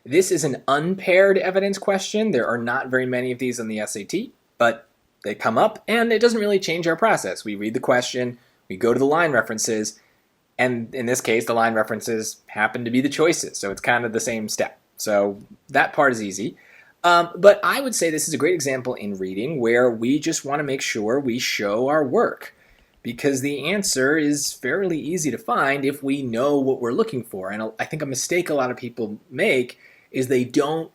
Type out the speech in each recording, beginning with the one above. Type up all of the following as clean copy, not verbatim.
This is an unpaired evidence question. There are not very many of these on the SAT, but they come up and it doesn't really change our process. We read the question, we go to the line references, and in this case, the line references happen to be the choices. So it's kind of the same step. So that part is easy. But I would say this is a great example in reading where we just want to make sure we show our work, because the answer is fairly easy to find if we know what we're looking for. And I think a mistake a lot of people make is they don't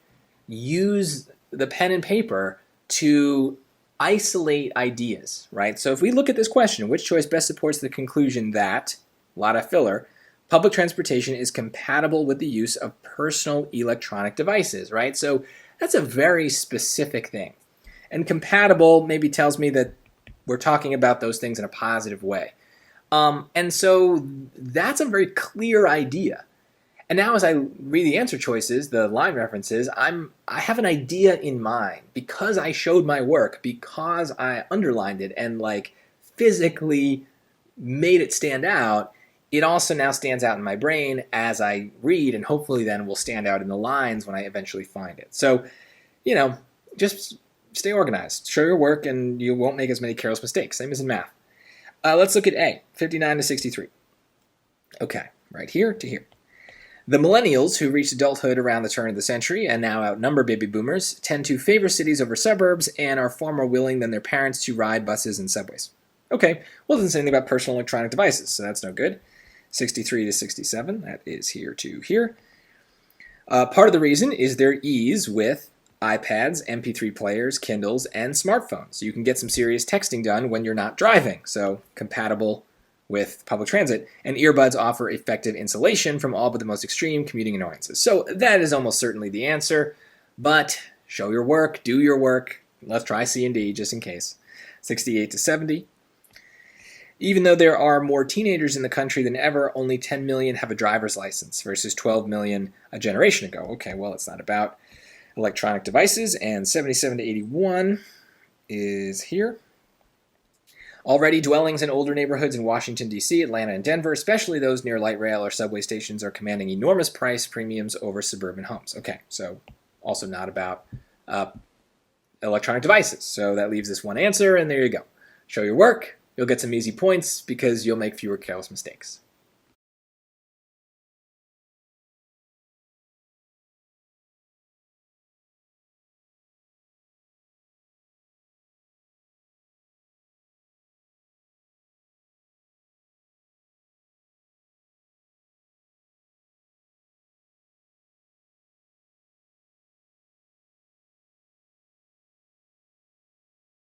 use the pen and paper to isolate ideas, right? So if we look at this question, which choice best supports the conclusion that, a lot of filler, public transportation is compatible with the use of personal electronic devices, right? So that's a very specific thing. And compatible maybe tells me that we're talking about those things in a positive way. And so that's a very clear idea. And now as I read the answer choices, the line references, I have an idea in mind because I showed my work, because I underlined it and like physically made it stand out. It also now stands out in my brain as I read, and hopefully then will stand out in the lines when I eventually find it. So, just stay organized. Show your work and you won't make as many careless mistakes. Same as in math. Let's look at A, 59 to 63. Okay, right here to here. The millennials who reached adulthood around the turn of the century and now outnumber baby boomers tend to favor cities over suburbs and are far more willing than their parents to ride buses and subways. Okay, well, it doesn't say anything about personal electronic devices, so that's no good. 63 to 67, that is here to here. Part of the reason is their ease with iPads, MP3 players, Kindles, and smartphones. You can get some serious texting done when you're not driving, so compatible with public transit. And earbuds offer effective insulation from all but the most extreme commuting annoyances. So that is almost certainly the answer, but show your work, do your work. Let's try C and D just in case. 68 to 70. Even though there are more teenagers in the country than ever, only 10 million have a driver's license versus 12 million a generation ago. Okay, well, it's not about electronic devices. And 77 to 81 is here. Already, dwellings in older neighborhoods in Washington, D.C., Atlanta, and Denver, especially those near light rail or subway stations, are commanding enormous price premiums over suburban homes. Okay, so also not about electronic devices. So that leaves this one answer, and there you go. Show your work. You'll get some easy points because you'll make fewer careless mistakes.